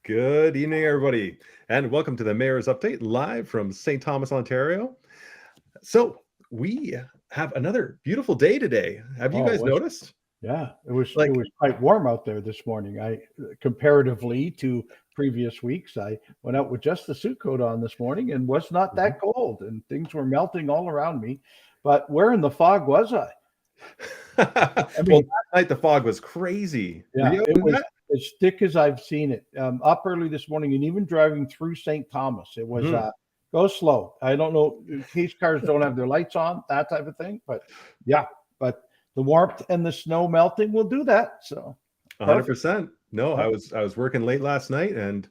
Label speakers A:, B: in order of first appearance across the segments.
A: Good evening, everybody, and welcome to the Mayor's Update live from St. Thomas, Ontario. So we have another beautiful day today. Have you guys noticed?
B: Yeah, it was quite warm out there this morning. Comparatively to previous weeks, I went out with just the suit coat on this morning and was not that cold, and things were melting all around me. But where in the fog was I?
A: Well, last night the fog was crazy.
B: Yeah, it was as thick as I've seen it. Up early this morning, and even driving through St. Thomas, it was go slow. I don't know, in case cars don't have their lights on, that type of thing. But yeah, but the warmth and the snow melting will do that. So
A: 100%. No, I was working late last night, and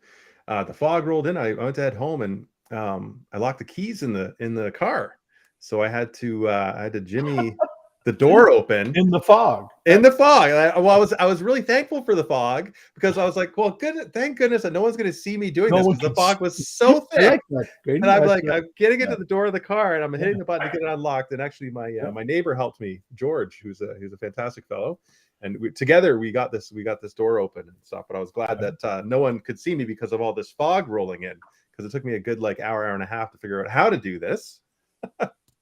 A: the fog rolled in. I went to head home, and I locked the keys in the car, so I had to jimmy the door open
B: in the fog.
A: I was really thankful for the fog, because I was like, well, good, thank goodness that no one's going to see me doing this, because the fog was so thick. And I'm like, I'm getting into the door of the car, and I'm hitting the button to get it unlocked. And actually, my neighbor helped me, George, who's a fantastic fellow, and together we got this door open and stuff. But I was glad that no one could see me because of all this fog rolling in, because it took me a good hour and a half to figure out how to do this.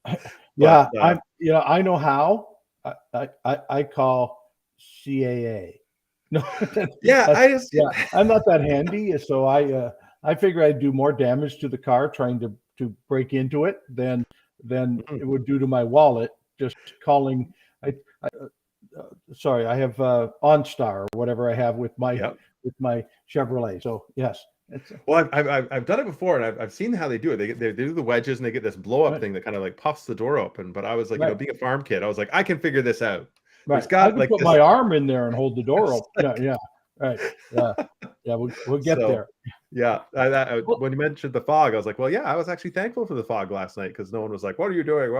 B: I know how. I call CAA. No, I'm not that handy, so I figure I'd do more damage to the car trying to break into it than it would do to my wallet. Just calling. I have OnStar or whatever I have with my Chevrolet. So yes.
A: Well, I've done it before, and I've seen how they do it. They do the wedges, and they get this blow up thing that kind of like puffs the door open. But I was like, being a farm kid, I was like, I can figure this out.
B: Right. I can put my arm in there and hold the door open. Yeah. Right. Yeah. We'll get there.
A: Yeah. When you mentioned the fog, I was like, well, yeah, I was actually thankful for the fog last night, because no one was like, what are you doing?
B: You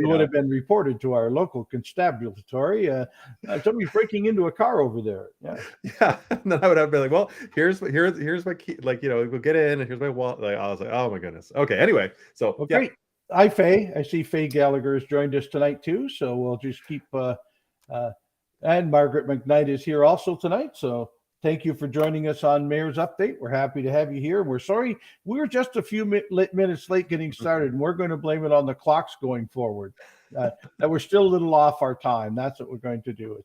B: would have been reported to our local constabulary. Somebody's breaking into a car over there.
A: Yeah. And then I would have been like, well, here's my key. We'll get in, and here's my wallet. I was like, oh my goodness. Okay. Anyway, so
B: great. Hi, Faye. I see Faye Gallagher has joined us tonight too. So we'll just keep. And Margaret McKnight is here also tonight. So thank you for joining us on Mayor's Update. We're happy to have you here. We're sorry we were just a few minutes late getting started, and we're going to blame it on the clocks going forward. That we're still a little off our time. That's what we're going to do.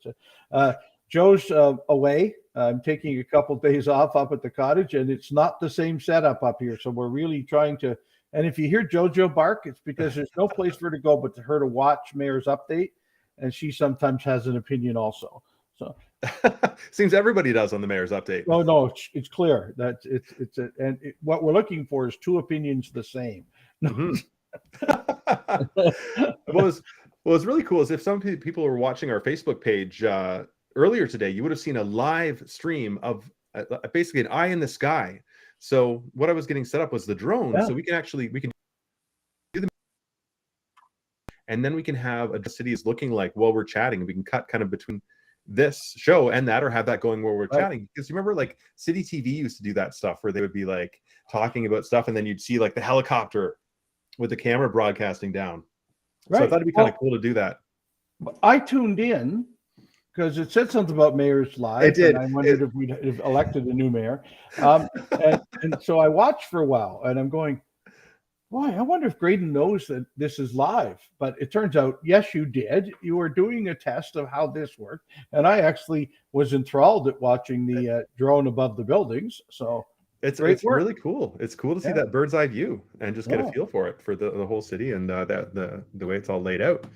B: Joe's away. I'm taking a couple of days off up at the cottage, and it's not the same setup up here. So we're really trying to. And if you hear JoJo bark, it's because there's no place for her to go but to her to watch Mayor's Update. And she sometimes has an opinion also. So
A: seems everybody does on the Mayor's Update.
B: Oh no, it's clear that what we're looking for is two opinions the same.
A: What was really cool is if some people were watching our Facebook page earlier today, you would have seen a live stream of basically an eye in the sky. So what I was getting set up was the drone, so we can do the, and then we can have the city is looking like while we're chatting, and we can cut kind of between this show and that, or have that going while we're chatting. Because you remember, like, City TV used to do that stuff where they would be like talking about stuff, and then you'd see like the helicopter with the camera broadcasting down. So I thought it'd be kind of cool to do that.
B: I tuned in because it said something about Mayor's Live.
A: It did.
B: And I wondered if we'd have elected a new mayor. And so I watched for a while, and I'm going, boy, I wonder if Graydon knows that this is live. But it turns out, yes, you did. You were doing a test of how this worked. And I actually was enthralled at watching the drone above the buildings. So
A: it's really cool. It's cool to see that bird's eye view and just get a feel for it, for the whole city, and the way it's all laid out.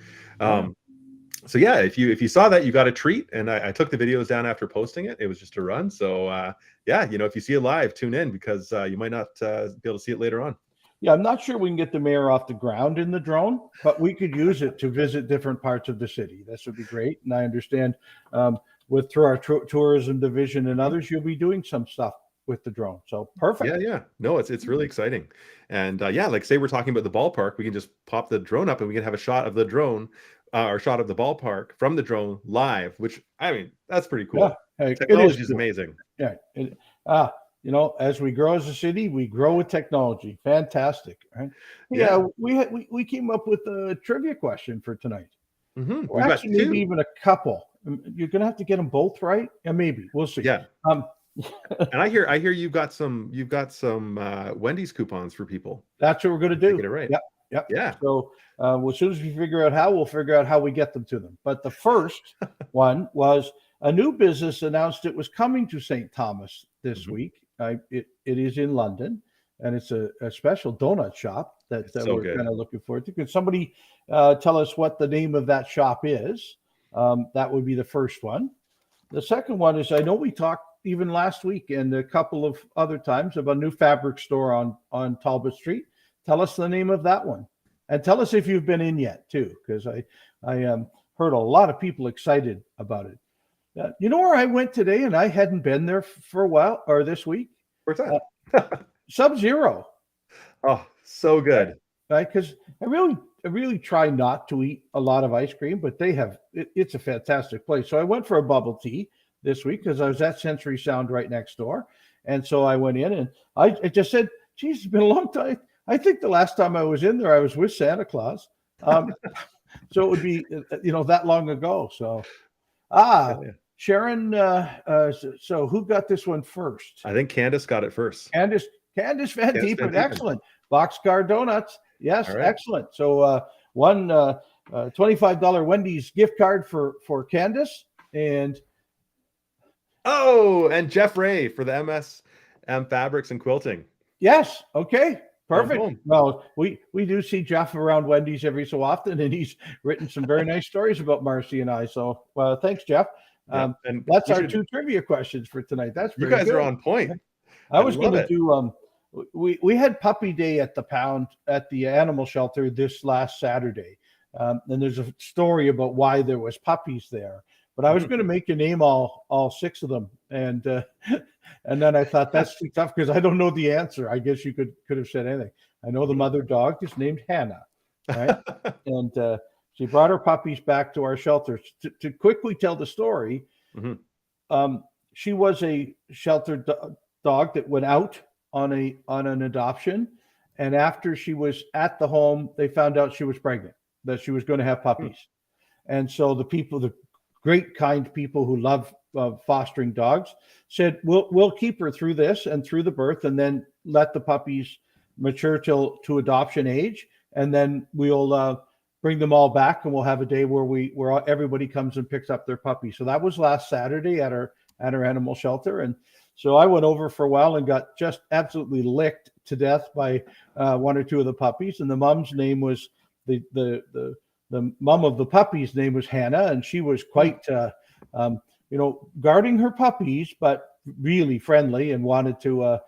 A: So yeah, if you saw that, you got a treat. And I took the videos down after posting it. It was just a run. So if you see it live, tune in, because you might not be able to see it later on.
B: Yeah, I'm not sure we can get the mayor off the ground in the drone, but we could use it to visit different parts of the city. This would be great. And I understand through our tourism division and others, you'll be doing some stuff with the drone. So perfect.
A: Yeah. No, it's really exciting. And like say we're talking about the ballpark, we can just pop the drone up and we can have a shot of the drone or shot of the ballpark from the drone live, which, I mean, that's pretty cool. Yeah, technology is amazing.
B: Yeah. As we grow as a city, we grow with technology. Fantastic. Right? Yeah. We came up with a trivia question for tonight.
A: Mm-hmm.
B: Or actually, maybe even a couple. You're going to have to get them both right. And maybe we'll see.
A: Yeah.
B: Um,
A: And I hear you've got some Wendy's coupons for people.
B: That's what we're going to do.
A: Get it right.
B: Yep. Yep.
A: Yeah.
B: So as soon as we figure out how, we'll figure out how we get them to them. But the first one was a new business announced it was coming to St. Thomas this week. It is in London, and it's a special donut shop that we're kind of looking forward to. Could somebody tell us what the name of that shop is? That would be the first one. The second one is, I know we talked even last week and a couple of other times about a new fabric store on Talbot Street. Tell us the name of that one, and tell us if you've been in yet too, because I heard a lot of people excited about it. You know where I went today, and I hadn't been there for a while, or this week?
A: Where's that?
B: Sub-Zero.
A: Oh, so good.
B: Right, because I really try not to eat a lot of ice cream, but it's a fantastic place. So I went for a bubble tea this week because I was at Century Sound right next door. And so I went in and I just said, geez, it's been a long time. I think the last time I was in there, I was with Santa Claus. So it would be, that long ago. So, Sharon, so who got this one first?
A: I think Candace got it first.
B: Candace Van Diepen, excellent. Boxcar Donuts. Yes, right. Excellent. So one $25 Wendy's gift card for Candace, and
A: Jeff Ray for the MSM Fabrics and Quilting.
B: Yes. Okay. Perfect. Well, we do see Jeff around Wendy's every so often, and he's written some very nice stories about Marcy and I. So thanks, Jeff. And that's our two trivia questions for tonight. That's
A: you guys
B: good.
A: Are on point.
B: I was going to do we had puppy day at the pound at the animal shelter this last Saturday. And there's a story about why there was puppies there, but I was going to make you name all six of them. And then I thought that's too tough because I don't know the answer. I guess you could have said anything. I know the mother dog is named Hannah, right? And she brought her puppies back to our shelter. To quickly tell the story, she was a shelter dog that went out on an adoption, and after she was at the home, they found out she was pregnant, that she was going to have puppies. And so the great kind people who love fostering dogs said, we'll keep her through this and through the birth, and then let the puppies mature to adoption age, and then we'll bring them all back, and we'll have a day where everybody comes and picks up their puppy. So that was last Saturday at our animal shelter. And so I went over for a while and got just absolutely licked to death by one or two of the puppies. And the mom's name was the mom of the puppies' name was Hannah, and she was quite guarding her puppies, but really friendly and wanted to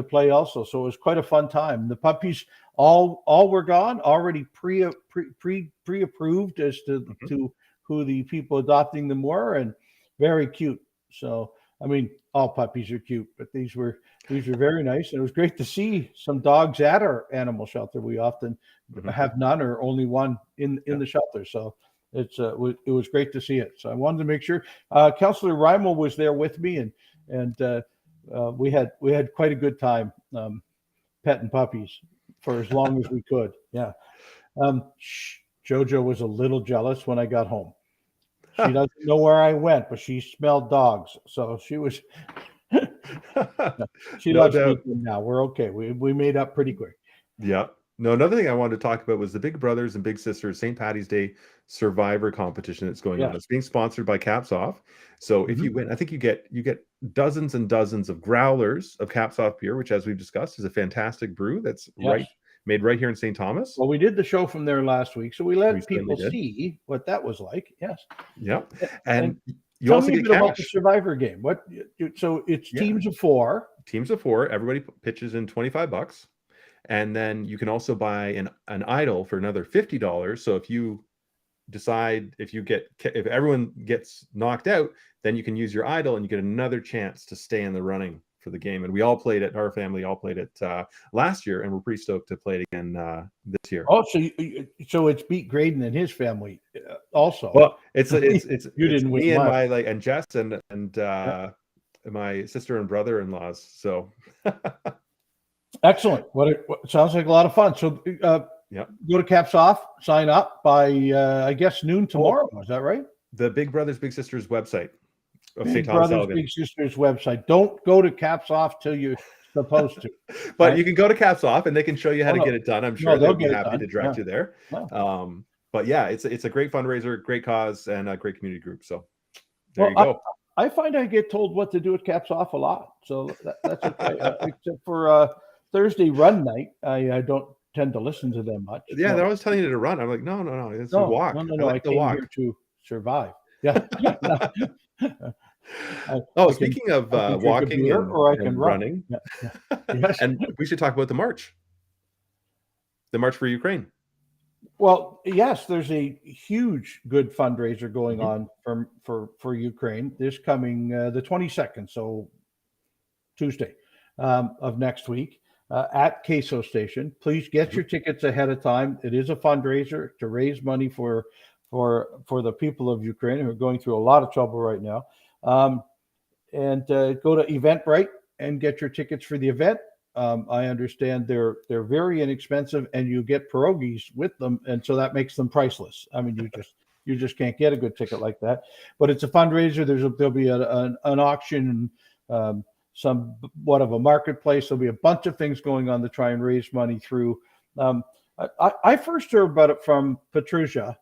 B: play also. So it was quite a fun time. The puppies all were gone, already pre-approved as to who the people adopting them were, and very cute. So I mean, all puppies are cute, but these were very nice, and it was great to see some dogs at our animal shelter. We often have none or only one in the shelter, so it was great to see it. So I wanted to make sure. Councillor Reimel was there with me, and we had quite a good time petting puppies for as long as we could. Yeah, Jojo was a little jealous when I got home. She doesn't know where I went, but she smelled dogs, so she was. She loves me now. We're okay. We made up pretty quick.
A: Yeah. No, another thing I wanted to talk about was the Big Brothers and Big Sisters St. Patty's Day Survivor competition that's going on. It's being sponsored by Caps Off. So if you win, I think you get dozens and dozens of growlers of Caps Off beer, which, as we've discussed, is a fantastic brew that's made right here in St. Thomas.
B: Well, we did the show from there last week, so we let people see what that was like. Yes.
A: Yeah. And you also get cash.
B: About the Survivor game. So it's teams of four.
A: Teams of four. Everybody pitches in $25, and then you can also buy an idol for another $50. So if you decide if everyone gets knocked out, then you can use your idol and you get another chance to stay in the running for the game. And we all played it. Our family all played it last year, and we're pretty stoked to play it again this year.
B: Oh, so it's beat Graydon and his family also.
A: Well, it's
B: you didn't win.
A: Me and my and Jess and my sister and brother-in-laws. So
B: excellent. What sounds like a lot of fun. So go to Caps Off, sign up by I guess noon tomorrow. Is that right?
A: The Big Brothers Big Sisters website of St.
B: Big
A: Thomas
B: Brothers
A: Elgin.
B: Big Sisters website. Don't go to Caps Off till you're supposed to.
A: But
B: right?
A: you can go to Caps Off and they can show you how
B: Oh,
A: to
B: no.
A: get it done. I'm
B: No,
A: sure
B: they'll
A: they'll be
B: get it
A: happy
B: done.
A: to direct
B: Yeah.
A: you there.
B: No.
A: But yeah, it's a great fundraiser, great cause, and a great community group. So there you go.
B: I find I get told what to do at Caps Off a lot, so that's okay. Except for Thursday run night, I don't tend to listen to them much.
A: Yeah, they're always telling you to run. I'm like, no, it's a walk.
B: No. I
A: like the
B: came
A: walk.
B: here to survive. Yeah.
A: Speaking of walking
B: or I can
A: and
B: run.
A: running,
B: Yeah. Yes.
A: and we should talk about the march for Ukraine.
B: Well, yes, there's a huge good fundraiser going on for Ukraine this coming the 22nd, so Tuesday of next week at Queso Station. Please get your tickets ahead of time. It is a fundraiser to raise money for the people of Ukraine who are going through a lot of trouble right now. And go to Eventbrite and get your tickets for the event. I understand they're very inexpensive, and you get pierogies with them, and so that makes them priceless. I mean, you just can't get a good ticket like that. But it's a fundraiser. There'll be an auction and somewhat of a marketplace. There'll be a bunch of things going on to try and raise money through. I first heard about it from Patricia,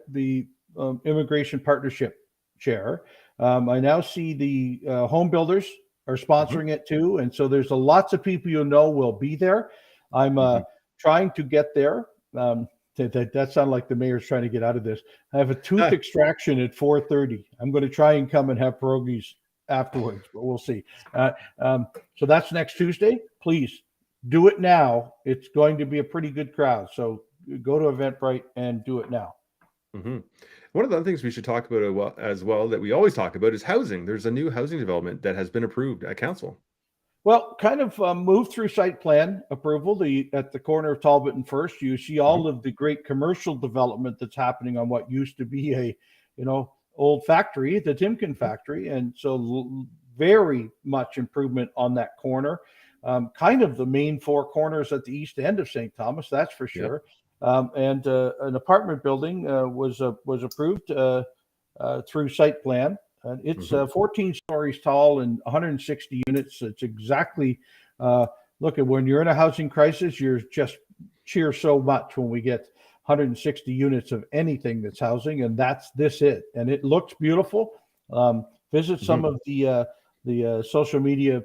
B: the Immigration Partnership Chair. I now see the home builders are sponsoring it too, and so there's lots of people will be there. I'm trying to get there. That sounded like the mayor's trying to get out of this. I have a tooth extraction at 4:30. I'm going to try and come and have pierogies afterwards, but we'll see. So that's next Tuesday. Please do it now. It's going to be a pretty good crowd. So go to Eventbrite and do it now.
A: One of the other things we should talk about as well that we always talk about is housing. There's a new housing development that has been approved at council.
B: Well, kind of moved through site plan approval. At the corner of Talbot and First, you see all of the great commercial development that's happening on what used to be a, old factory, the Timken factory, and so very much improvement on that corner. Kind of the main four corners at the east end of St. Thomas, that's for sure. And an apartment building was approved through site plan. It's 14 stories tall and 160 units. It's exactly, look at when you're in a housing crisis, you're just cheer so much when we get 160 units of anything that's housing, and that's it. And it looks beautiful. Visit some of the social media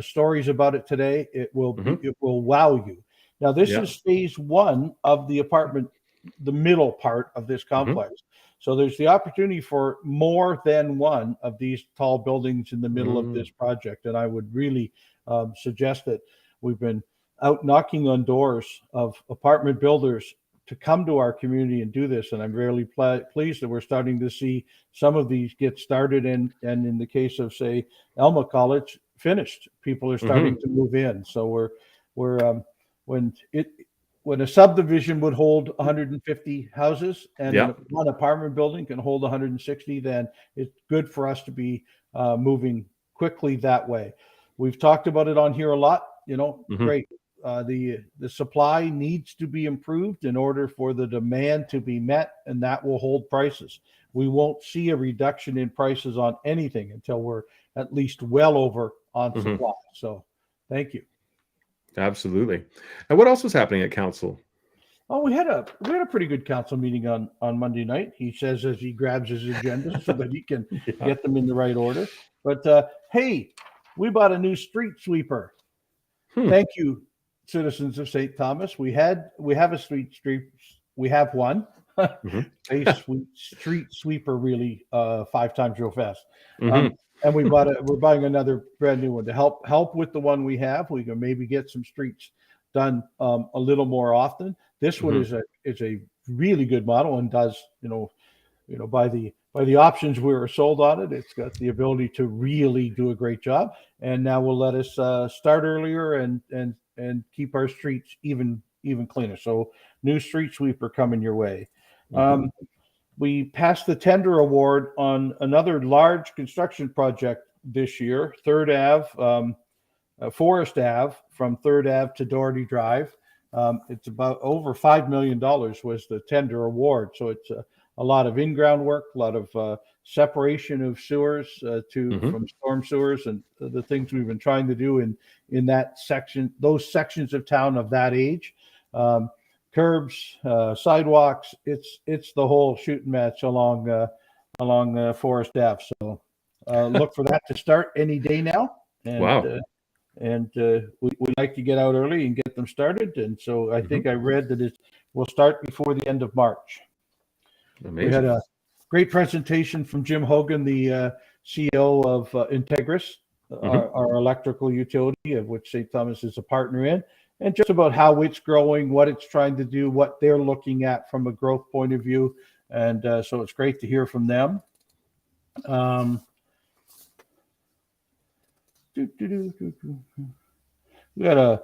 B: stories about it today. It will wow you. Now, this is phase one of the apartment, the middle part of this complex. So there's the opportunity for more than one of these tall buildings in the middle of this project. And I would really suggest that we've been out knocking on doors of apartment builders to come to our community and do this. And I'm really pleased that we're starting to see some of these get started and in the case of, say, Elma College, finished. People are starting to move in. So we're when a subdivision would hold 150 houses and one apartment building can hold 160, then it's good for us to be moving quickly that way. We've talked about it on here a lot. Great. The supply needs to be improved in order for the demand to be met, and that will hold prices. We won't see a reduction in prices on anything until we're at least well over on supply. So thank you.
A: Absolutely. And what else was happening at council?
B: Oh, we had a pretty good council meeting on Monday night. He says as he grabs his agenda so that he can get them in the right order. But hey, we bought a new street sweeper. Thank you, citizens of St. Thomas. We have a street. We have one. A street sweeper, really, 5 times real fast. And we're buying another brand new one to help with the one we have. We can maybe get some streets done a little more often. This one is a really good model and does, by the options we were sold on it, it's got the ability to really do a great job. And now will let us start earlier and keep our streets even cleaner. So new street sweeper coming your way. We passed the tender award on another large construction project this year, 3rd Ave, Forest Ave, from 3rd Ave to Doherty Drive. It's about over $5 million was the tender award. So it's a lot of in-ground work, a lot of separation of sewers from storm sewers, and the things we've been trying to do in that section, those sections of town of that age. Curbs, sidewalks, it's the whole shooting match along Forest Ave. So look for that to start any day now. And,
A: wow.
B: We like to get out early and get them started. And so I think I read that it will start before the end of March.
A: Amazing.
B: We had a great presentation from Jim Hogan, the CEO of Integris, our electrical utility, of which St. Thomas is a partner in, and just about how it's growing, what it's trying to do, what they're looking at from a growth point of view. And so it's great to hear from them. We got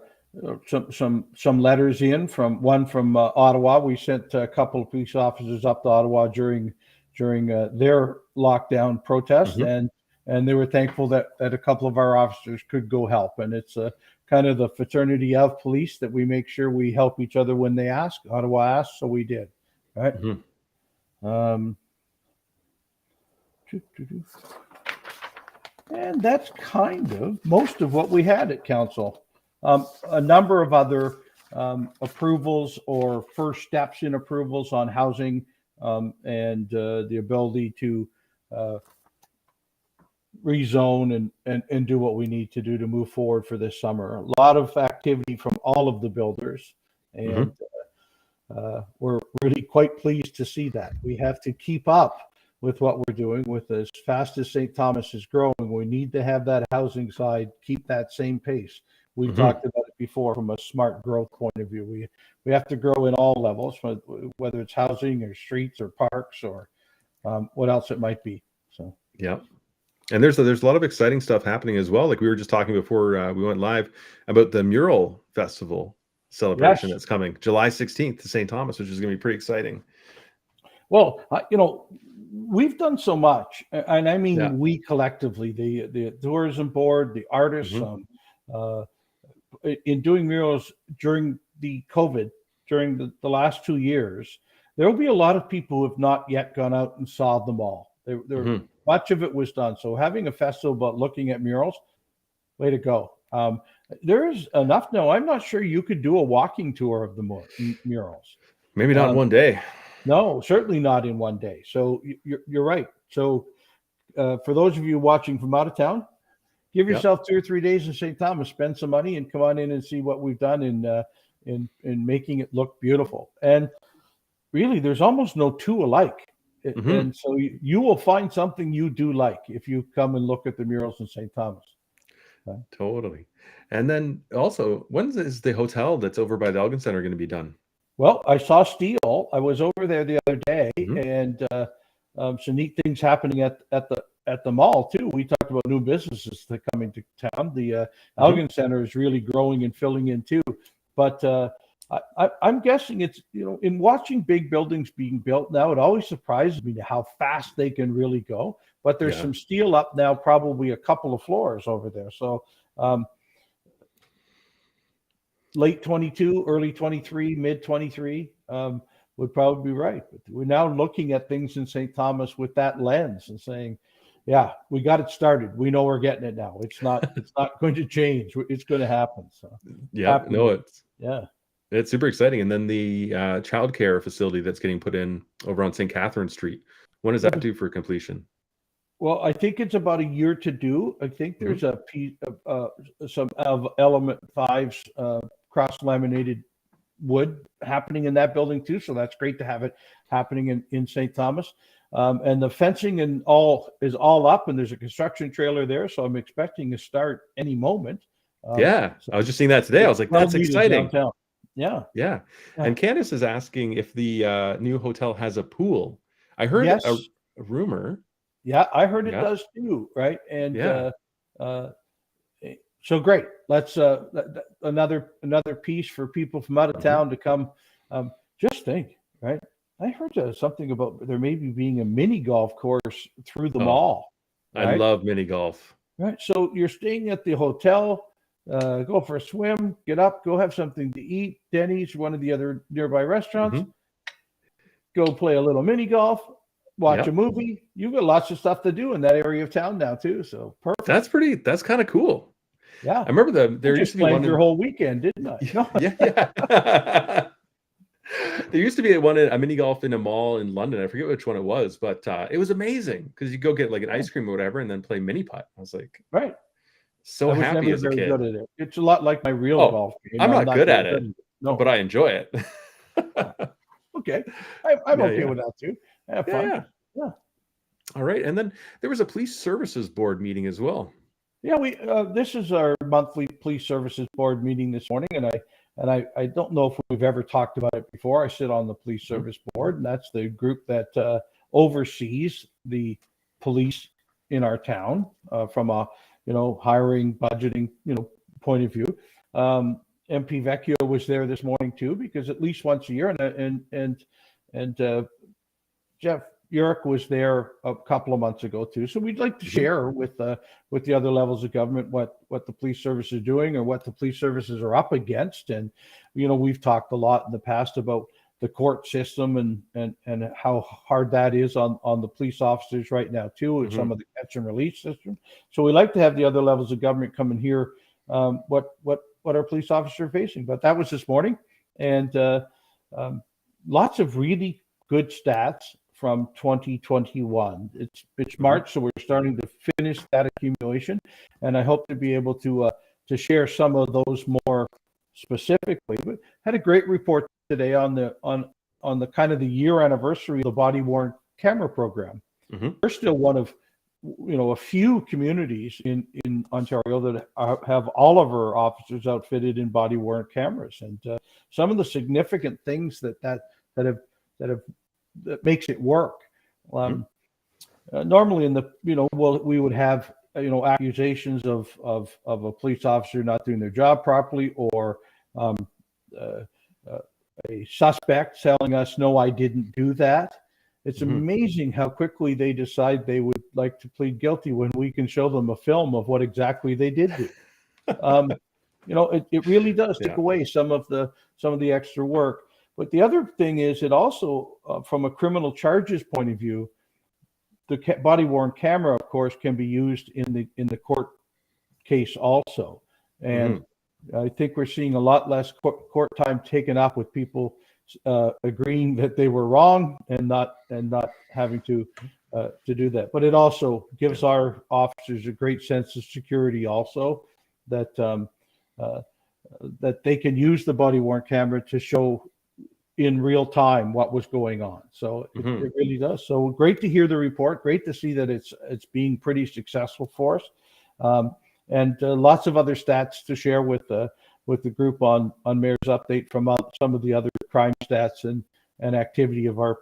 B: some letters in from Ottawa. We sent a couple of police officers up to Ottawa during their lockdown protest, and they were thankful that a couple of our officers could go help. And it's kind of the fraternity of police that we make sure we help each other when they ask. Ottawa asked, so we did. Right. And that's kind of most of what we had at council. A number of other approvals or first steps in approvals on housing and the ability to rezone and do what we need to do to move forward for this summer. A lot of activity from all of the builders, and we're really quite pleased to see that. We have to keep up with what we're doing. With as fast as St. Thomas is growing, we need to have that housing side keep that same pace. We've talked about it before from a smart growth point of view. We have to grow in all levels, whether it's housing or streets or parks or what else it might be. So
A: yeah. And there's a lot of exciting stuff happening as well. Like we were just talking before we went live about the mural festival celebration that's coming July 16th to St. Thomas, which is going to be pretty exciting.
B: Well, we've done so much, and I mean we collectively, the tourism board, the artists, in doing murals during the COVID, during the last 2 years. There will be a lot of people who have not yet gone out and saw them all. Much of it was done. So having a festival about looking at murals, way to go. There's enough now. I'm not sure you could do a walking tour of the murals.
A: Maybe not in one day.
B: No, certainly not in one day. So you're right. So for those of you watching from out of town, give yourself 2 or 3 days in St. Thomas, spend some money, and come on in and see what we've done in making it look beautiful. And really, there's almost no two alike. And so you will find something you do like if you come and look at the murals in St. Thomas.
A: Totally. And then also, when is the hotel that's over by the Elgin Center going to be done?
B: Well, I saw steel. I was over there the other day, and some neat things happening at the mall too. We talked about new businesses that coming to town. The Elgin Center is really growing and filling in too. But I'm guessing it's, in watching big buildings being built now, it always surprises me how fast they can really go. But there's some steel up now, probably a couple of floors over there. So late 22, early 23, mid 23 would probably be right. But we're now looking at things in St. Thomas with that lens and saying, yeah, we got it started. We know we're getting it now. It's not going to change. It's going to happen. So
A: it's super exciting. And then the childcare facility that's getting put in over on St. Catherine Street. When does that due for completion?
B: Well, I think it's about a year to do. I think there's a piece of some of Element 5's cross-laminated wood happening in that building too. So that's great to have it happening in St. Thomas. And the fencing and is all up, and there's a construction trailer there. So I'm expecting to start any moment.
A: I was just seeing that today. I was like, that's exciting.
B: Downtown. Yeah.
A: And Candace is asking if the new hotel has a pool. I heard a rumor.
B: Yeah, I heard it does too, right? And so great. Let's another piece for people from out of town to come. Just think, right? I heard something about there maybe being a mini golf course through the mall. Right?
A: I love mini golf.
B: Right. So you're staying at the hotel, go for a swim, get up, go have something to eat. Denny's, one of the other nearby restaurants. go play a little mini golf, watch a movie. You've got lots of stuff to do in that area of town now too. So perfect.
A: That's kind of cool.
B: Yeah.
A: I remember there used to be one
B: your whole weekend, didn't I? No.
A: Yeah. There used to be a mini golf in a mall in London. I forget which one it was, but it was amazing because you go get like an ice cream or whatever and then play mini putt. I was like,
B: right.
A: So happy as a kid.
B: Good at it. It's a lot like my real golf game.
A: I'm not good at it, but I enjoy it.
B: Okay. I'm okay with that too. Have fun. Yeah.
A: All right. And then there was a police services board meeting as well.
B: Yeah, this is our monthly police services board meeting this morning, and I don't know if we've ever talked about it before. I sit on the police service board, and that's the group that oversees the police in our town from a hiring, budgeting point of view. MP Vecchio was there this morning too, because at least once a year, and Jeff Urick was there a couple of months ago too. So we'd like to share with the other levels of government what the police service is doing or what the police services are up against. And we've talked a lot in the past about the court system and how hard that is on the police officers right now too, and some of the catch and release system. So we like to have the other levels of government come and hear what our police officers are facing. But that was this morning, and lots of really good stats from 2021. It's March, so we're starting to finish that accumulation, and I hope to be able to share some of those more specifically. But had a great report today on the kind of the year anniversary of the body-worn camera program. We're still one of a few communities in Ontario that have all of our officers outfitted in body-worn cameras, and some of the significant things that makes it work. Normally in the we would have accusations of a police officer not doing their job properly, or a suspect telling us, no, I didn't do that. It's amazing how quickly they decide they would like to plead guilty when we can show them a film of what exactly they did do. It really does take away some of the extra work. But the other thing is, it also, from a criminal charges point of view, the body-worn camera, of course, can be used in the court case also. And I think we're seeing a lot less court time taken up with people agreeing that they were wrong and not having to do that. But it also gives our officers a great sense of security also, that they can use the body-worn camera to show in real time what was going on. So it really does. So great to hear the report. Great to see that it's being pretty successful for us. And lots of other stats to share with the group on Mayor's Update from some of the other crime stats and activity of our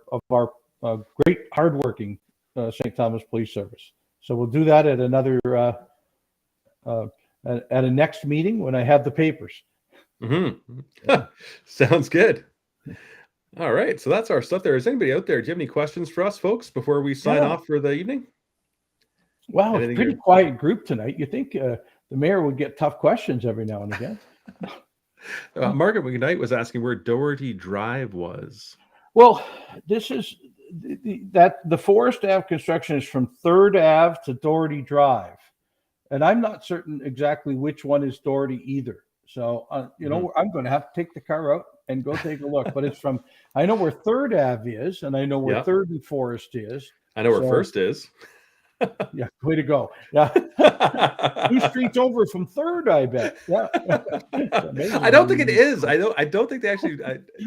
B: great hardworking St. Thomas Police Service. So we'll do that at another at a next meeting when I have the papers.
A: Sounds good. All right, so that's our stuff there. Is anybody out there? Do you have any questions for us, folks, before we sign off for the evening?
B: Wow, it's a pretty quiet group tonight. You think the mayor would get tough questions every now and again?
A: Margaret McKnight was asking where Doherty Drive was.
B: Well, this is the Forest Ave construction is from 3rd Ave to Doherty Drive, and I'm not certain exactly which one is Doherty either. So I'm going to have to take the car out and go take a look. But it's I know where 3rd Ave is, and I know where 3rd and Forest is.
A: I know where First is.
B: Yeah, way to go. Yeah. 2 streets over from 3rd, I bet. Yeah.
A: I don't think it is. I don't think they actually.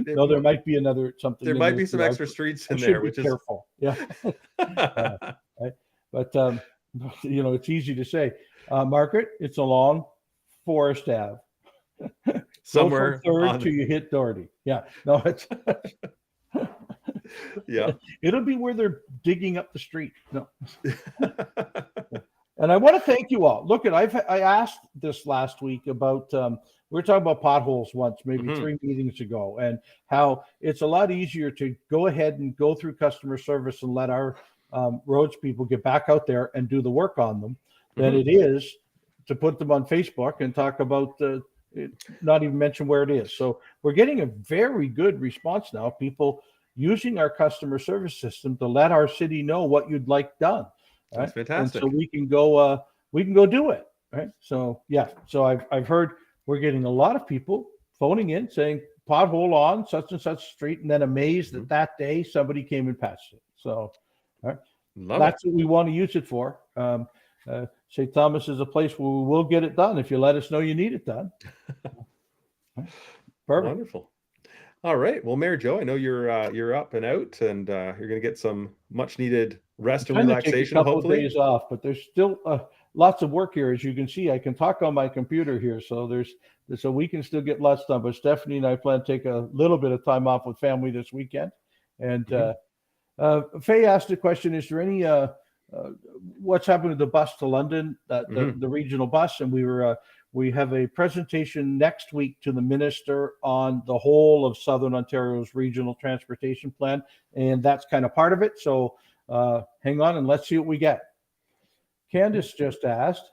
B: No, there might be something.
A: There might be some extra streets in there, which is
B: careful. Yeah. Right? But it's easy to say. Margaret, it's along Forest Ave.
A: Somewhere
B: go from 3rd till you hit Doherty. Yeah. No, it's it'll be where they're digging up the street. No. And I want to thank you all. Look, I asked this last week about we were talking about potholes once, maybe 3 meetings ago, and how it's a lot easier to go ahead and go through customer service and let our roads people get back out there and do the work on them than it is to put them on Facebook and talk about not even mention where it is. So we're getting a very good response now. People using our customer service system to let our city know what you'd like done. Right?
A: That's fantastic.
B: And so we can go do it. Right. So yeah. So I've heard we're getting a lot of people phoning in saying pothole on such and such street, and then amazed that day somebody came and patched it. So that's what we want to use it for. St. Thomas is a place where we will get it done if you let us know you need it done. Perfect.
A: Wonderful. All right. Well, Mayor Joe, I know you're up and out, and you're going to get some much needed rest and relaxation.
B: Take a couple
A: hopefully,
B: of days off, but there's still lots of work here. As you can see, I can talk on my computer here, so we can still get lots done. But Stephanie and I plan to take a little bit of time off with family this weekend. And Faye asked a question: is there any what's happened to the bus to London, the regional bus? And we have a presentation next week to the minister on the whole of Southern Ontario's regional transportation plan, and that's kind of part of it. So hang on and let's see what we get. Candace just asked,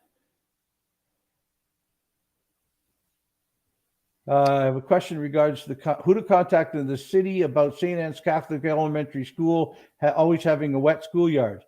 B: I have a question in regards to who to contact in the city about St. Anne's Catholic Elementary School always having a wet schoolyard.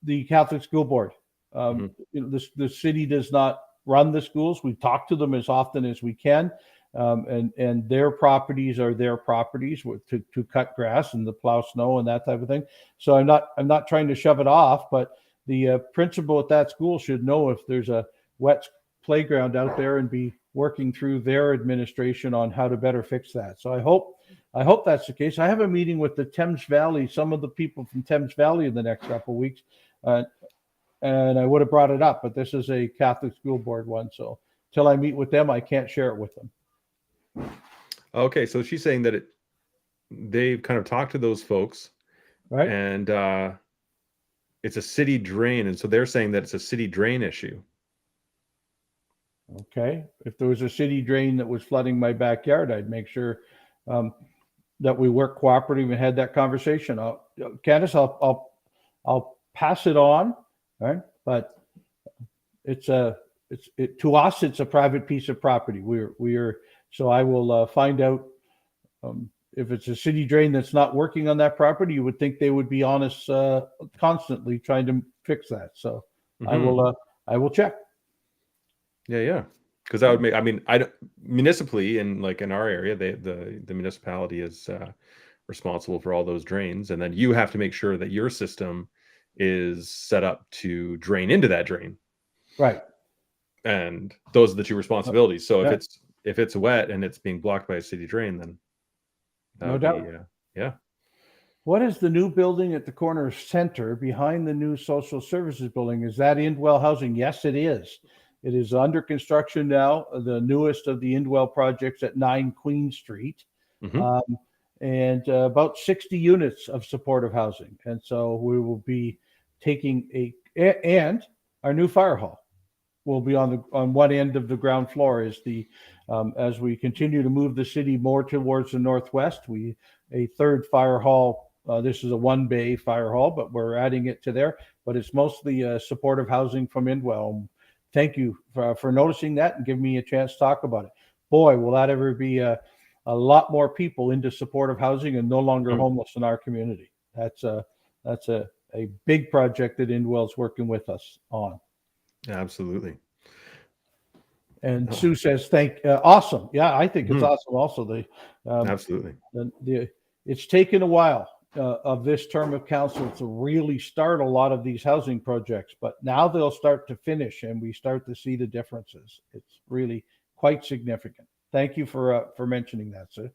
B: The Catholic School Board. The city does not run the schools. We talk to them as often as we can, and their properties are their properties to cut grass and to plow snow and that type of thing. So I'm not trying to shove it off, but the principal at that school should know if there's a wet playground out there and be working through their administration on how to better fix that. So I hope that's the case. I have a meeting with the Thames Valley, some of the people from Thames Valley in the next couple of weeks, and I would have brought it up, but this is a Catholic School Board one. So till I meet with them, I can't share it with them.
A: Okay, so she's saying that they've kind of talked to those folks,
B: right?
A: And it's a city drain, and so they're saying that it's a city drain issue.
B: Okay, if there was a city drain that was flooding my backyard, I'd make sure that we work cooperatively and had that conversation. Candace, I'll pass it on, right? But to us, it's a private piece of property. So I will find out if it's a city drain that's not working on that property. You would think they would be on us constantly trying to fix that. So I will check.
A: Yeah, because that would make. I mean, municipally in our area, the municipality is responsible for all those drains, and then you have to make sure that your system is set up to drain into that drain.
B: Right.
A: And those are the two responsibilities. So if it's wet and it's being blocked by a city drain, then
B: no doubt.
A: Yeah.
B: What is the new building at the corner of Center behind the new social services building? Is that Indwell Housing? Yes, it is. It is under construction now, the newest of the Indwell projects at 9 Queen Street, and about 60 units of supportive housing. And so we will be taking and our new fire hall will be on one end of the ground floor. Is as we continue to move the city more towards the northwest, a third fire hall. This is a 1-bay fire hall, but we're adding it to there. But it's mostly supportive housing from Indwell. Thank you for noticing that and giving me a chance to talk about it. Boy, will that ever be a lot more people into supportive housing and no longer homeless in our community. That's a big project that Indwell's working with us on.
A: Absolutely.
B: And Sue says, awesome. Yeah, I think it's awesome also.
A: Absolutely.
B: It's taken a while of this term of council to really start a lot of these housing projects, but now they'll start to finish and we start to see the differences. It's really quite significant. Thank you for mentioning that, sir.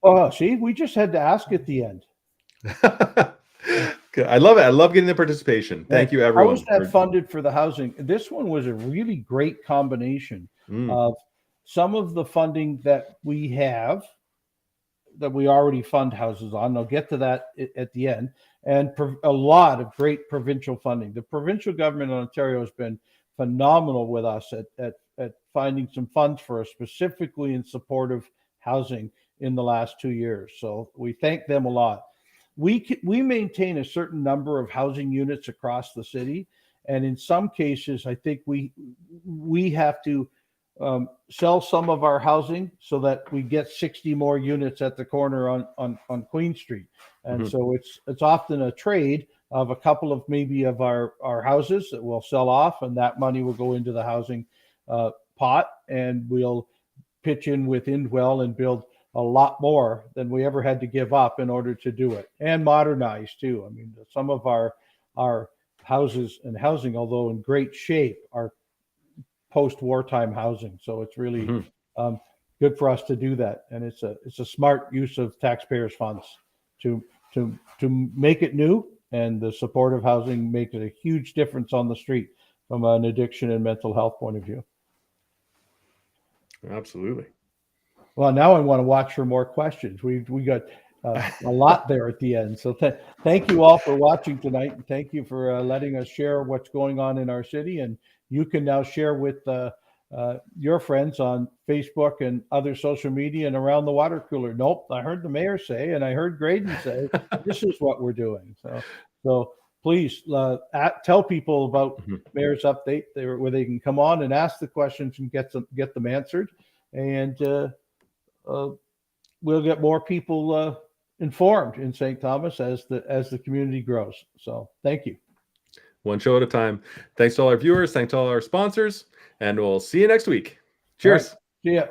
B: Oh, see, we just had to ask at the end.
A: I love it. I love getting the participation. Thank you, everyone.
B: How was that funded for the housing? This one was a really great combination of some of the funding that we have, that we already fund houses on. I'll get to that at the end. And a lot of great provincial funding. The provincial government of Ontario has been phenomenal with us at finding some funds for us, specifically in supportive housing in the last 2 years. So we thank them a lot. We maintain a certain number of housing units across the city. And in some cases, I think we have to sell some of our housing so that we get 60 more units at the corner on Queen Street. And so it's often a trade of a couple of maybe of our houses that we'll sell off, and that money will go into the housing pot, and we'll pitch in with Indwell and build a lot more than we ever had to give up in order to do it, and modernize too. I mean, some of our houses and housing, although in great shape, are post-wartime housing. So it's really good for us to do that, and it's a smart use of taxpayers' funds to make it new. And the supportive housing makes a huge difference on the street from an addiction and mental health point of view.
A: Absolutely.
B: Well, now I want to watch for more questions. We got a lot there at the end. So thank you all for watching tonight, and thank you for letting us share what's going on in our city. And you can now share with your friends on Facebook and other social media and around the water cooler. Nope, I heard the mayor say, and I heard Graydon say, this is what we're doing. So please tell people about Mayor's Update, where they can come on and ask the questions and get them answered. And we'll get more people informed in St. Thomas as the community grows. So thank you.
A: One show at a time. Thanks to all our viewers. Thanks to all our sponsors. And we'll see you next week. Cheers.
B: Right. See ya.